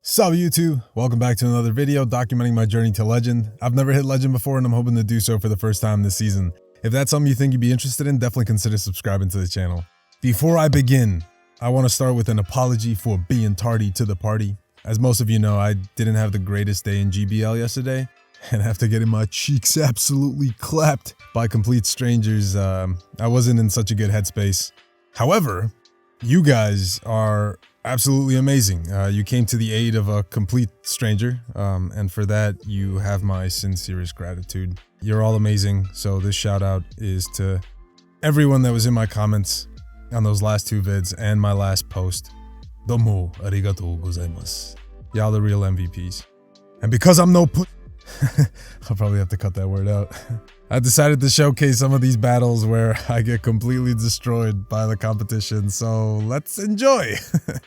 Sup YouTube, welcome back to another video documenting my journey to Legend. I've never hit Legend before and I'm hoping to do so for the first time this season. If that's something you think you'd be interested in, definitely consider subscribing to the channel. Before I begin, I want to start with an apology for being tardy to the party. As most of you know, I didn't have the greatest day in GBL yesterday, and after getting my cheeks absolutely clapped by complete strangers, I wasn't in such a good headspace. However, you guys are absolutely amazing. You came to the aid of a complete stranger, and for that, you have my sincerest gratitude. You're all amazing, so this shout out is to everyone that was in my comments on those last two vids and my last post. Domo arigatou gozaimasu. Y'all the real MVPs. And because I'm no I'll probably have to cut that word out. I decided to showcase some of these battles where I get completely destroyed by the competition, so let's enjoy.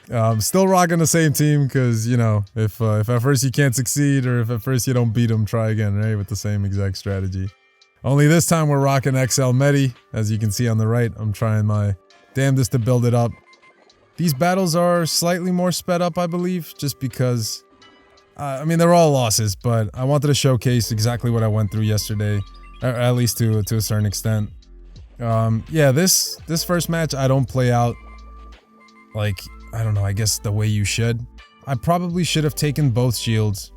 I'm still rocking the same team because, you know, if at first you can't succeed or if at first you don't beat them, try again, right? With the same exact strategy. Only this time we're rocking XL Medi. As you can see on the right, I'm trying my damnedest to build it up. These battles are slightly more sped up, I believe, just because, I mean, they're all losses, but I wanted to showcase exactly what I went through yesterday. Or at least to a certain extent. Yeah, this first match I don't play out like, I don't know, I guess the way you should. I probably should have taken both shields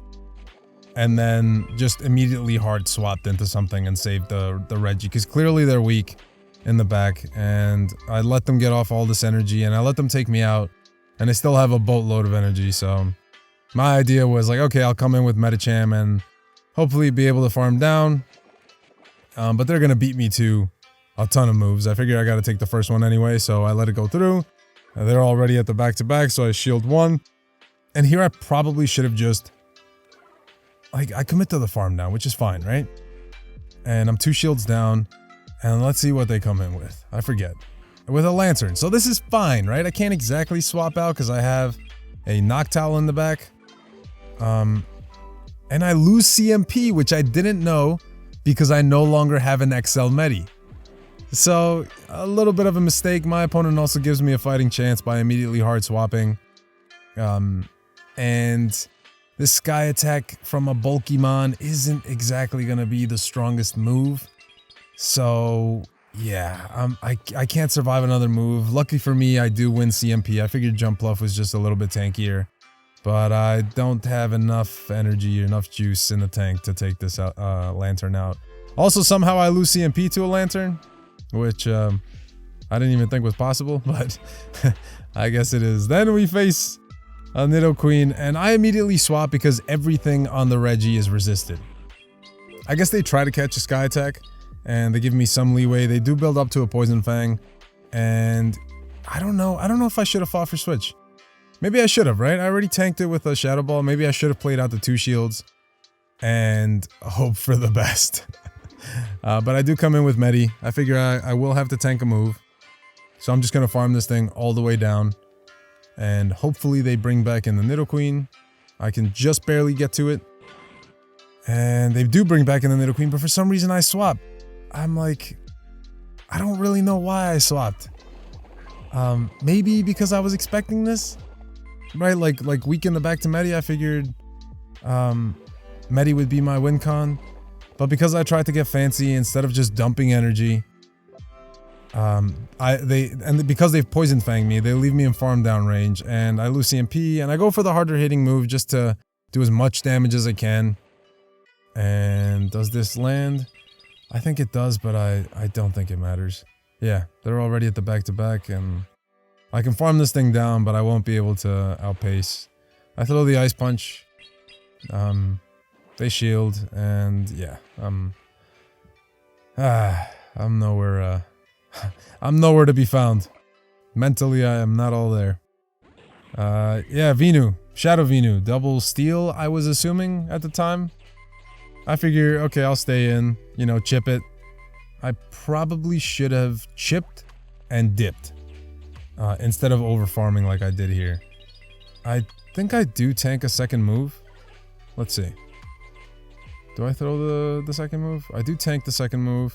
and then just immediately hard swapped into something and saved the Reggie, because clearly they're weak in the back, and I let them get off all this energy and I let them take me out, and they still have a boatload of energy. So my idea was like, okay, I'll come in with Medicham and hopefully be able to farm down. But they're going to beat me to a ton of moves. I figured I got to take the first one anyway, so I let it go through. They're already at the back-to-back, so I shield one. And here I probably should have just, like, I commit to the farm now, which is fine, right? And I'm 2 shields down, and let's see what they come in with. I forget. With a Lantern. So this is fine, right? I can't exactly swap out because I have a Noctowl in the back. And I lose CMP, which I didn't know, because I no longer have an XL Medi. So, a little bit of a mistake. My opponent also gives me a fighting chance by immediately hard swapping. And this Sky Attack from a Pokemon isn't exactly going to be the strongest move. So, yeah, I can't survive another move. Lucky for me, I do win CMP. I figured Jump Bluff was just a little bit tankier. But I don't have enough energy, enough juice in the tank to take this Lantern out. Also, somehow I lose CMP to a Lantern, which I didn't even think was possible, but I guess it is. Then we face a Nidoqueen, and I immediately swap because everything on the Reggie is resisted. I guess they try to catch a Sky Attack, and they give me some leeway. They do build up to a Poison Fang, and I don't know if I should have fought for Switch. Maybe I should have, right? I already tanked it with a Shadow Ball. Maybe I should have played out the 2 shields and hope for the best. But I do come in with Medi. I figure I will have to tank a move. So I'm just going to farm this thing all the way down. And hopefully they bring back in the Nidoqueen. I can just barely get to it. And they do bring back in the Nidoqueen, but for some reason I swap. I'm like, I don't really know why I swapped. Maybe because I was expecting this? Right, like weak in the back to Medi, I figured Medi would be my win con. But because I tried to get fancy, instead of just dumping energy, because they've Poison Fanged me, they leave me in farm down range, and I lose CMP, and I go for the harder hitting move just to do as much damage as I can. And does this land? I think it does, but I don't think it matters. Yeah, they're already at the back-to-back, and I can farm this thing down, but I won't be able to outpace. I throw the Ice Punch. They shield, and yeah, I'm nowhere, I'm nowhere to be found. Mentally, I am not all there. Yeah, Venu. Shadow Venu. Double steal, I was assuming at the time. I figure, okay, I'll stay in, you know, chip it. I probably should have chipped and dipped. Instead of over farming like I did here. I think I do tank a second move. Let's see. Do I throw the second move? I do tank the second move.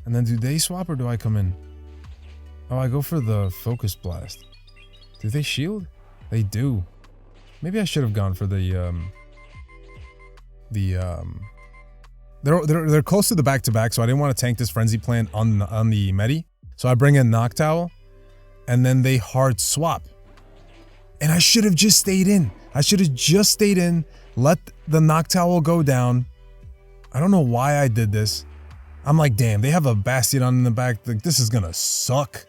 And then do they swap or do I come in? Oh, I go for the Focus Blast. Do they shield? They do. Maybe I should have gone for they're close to the back-to-back, so I didn't want to tank this Frenzy Plant on the Medi. So I bring in Noctowl, and then they hard swap. And I should have just stayed in. I should have just stayed in, let the Noctowl go down. I don't know why I did this. I'm like, damn, they have a Bastiodon in the back. Like, this is gonna suck.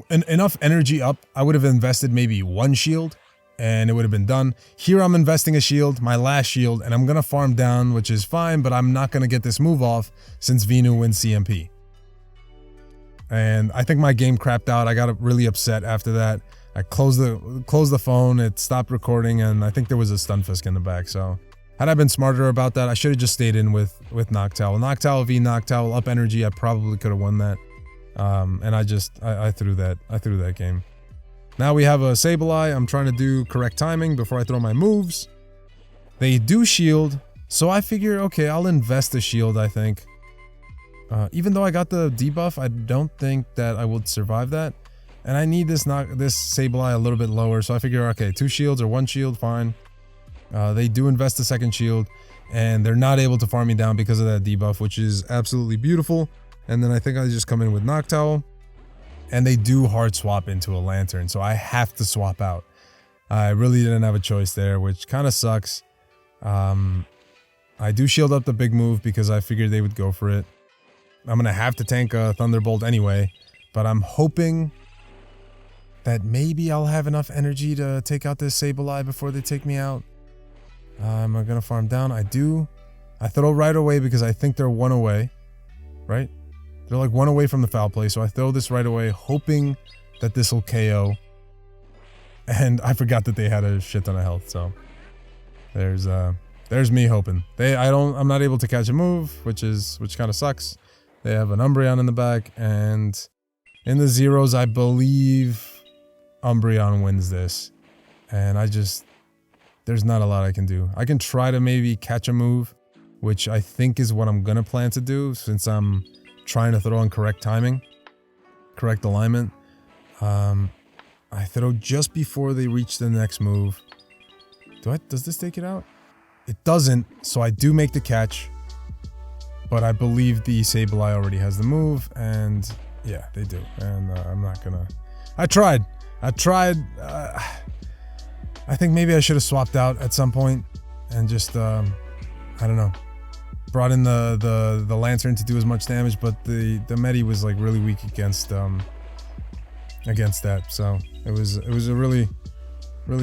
Enough energy up, I would have invested maybe one shield, and it would have been done. Here I'm investing a shield, my last shield, and I'm gonna farm down, which is fine, but I'm not gonna get this move off since Venu wins CMP. And I think my game crapped out. I got really upset after that. I closed the phone, it stopped recording, and I think there was a Stunfisk in the back. So had I been smarter about that, I should have just stayed in with Noctowl. Noctowl v Noctowl, up energy, I probably could have won that. And I threw that game. Now we have a Sableye. I'm trying to do correct timing before I throw my moves. They do shield, so I figure, okay, I'll invest a shield, I think. Even though I got the debuff, I don't think that I would survive that. And I need this Sableye a little bit lower, so I figure, okay, 2 shields or 1 shield, fine. They do invest the second shield, and they're not able to farm me down because of that debuff, which is absolutely beautiful. And then I think I just come in with Noctowl, and they do hard swap into a Lantern, so I have to swap out. I really didn't have a choice there, which kind of sucks. I do shield up the big move because I figured they would go for it. I'm going to have to tank a Thunderbolt anyway, but I'm hoping that maybe I'll have enough energy to take out this Sableye before they take me out. Am I going to farm down? I do. I throw right away because I think they're 1 away, right? They're like 1 away from the foul play, so I throw this right away, hoping that this will KO. And I forgot that they had a shit ton of health, so there's me hoping. I'm not able to catch a move, which kind of sucks. They have an Umbreon in the back, and in the zeros, I believe Umbreon wins this. And there's not a lot I can do. I can try to maybe catch a move, which I think is what I'm gonna plan to do since I'm trying to throw on correct timing, correct alignment. I throw just before they reach the next move. Does this take it out? It doesn't, so I do make the catch. But I believe the Sableye already has the move, and yeah, they do. And I'm not gonna... I tried. I think maybe I should have swapped out at some point and just, I don't know, brought in the Lantern to do as much damage, but the Medi was like really weak against that. So it was a really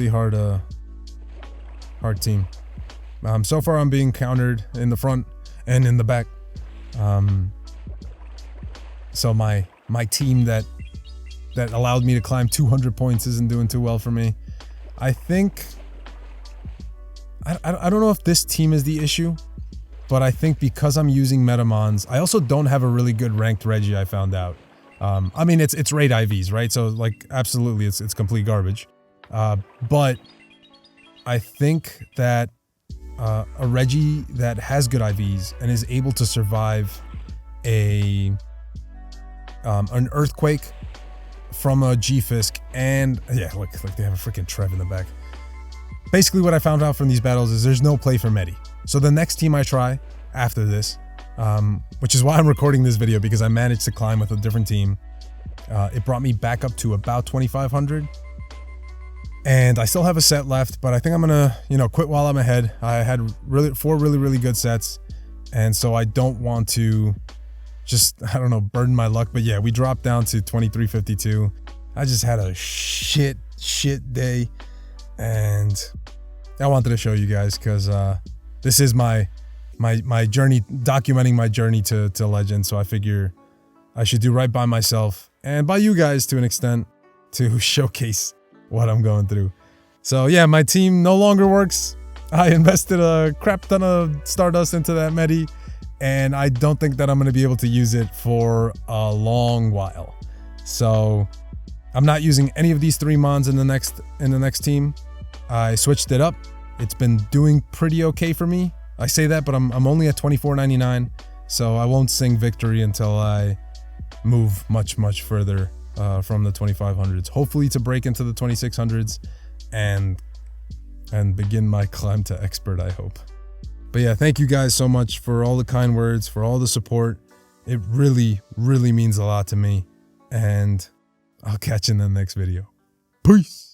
hard team. So far I'm being countered in the front and in the back. So my team that allowed me to climb 200 points isn't doing too well for me. I think I don't know if this team is the issue, but I think because I'm using Metamons, I also don't have a really good ranked Reggie, I found out. I mean, it's raid IVs, right? So like absolutely it's complete garbage. But I think that a Reggie that has good IVs and is able to survive an earthquake from a G-Fisk, and yeah, look, they have a freaking Trev in the back. Basically what I found out from these battles is there's no play for Medi. So the next team I try after this, which is why I'm recording this video, because I managed to climb with a different team. It brought me back up to about 2,500. And I still have a set left, but I think I'm gonna, quit while I'm ahead. I had four really good sets, and so I don't want to just, I don't know, burden my luck. But yeah, we dropped down to 2352. I just had a shit day, and I wanted to show you guys because this is my journey, documenting my journey to legend. So I figure I should do right by myself and by you guys to an extent to showcase what I'm going through. So yeah, my team no longer works. I invested a crap ton of Stardust into that Medi, and I don't think that I'm going to be able to use it for a long while. So I'm not using any of these 3 mons in the next team. I switched it up. It's been doing pretty okay for me. I say that, but I'm only at 24.99, so I won't sing victory until I move much further from the 2500s, hopefully to break into the 2600s and begin my climb to expert, I hope. But yeah, thank you guys so much for all the kind words, for all the support. It really, really means a lot to me. And I'll catch you in the next video. Peace.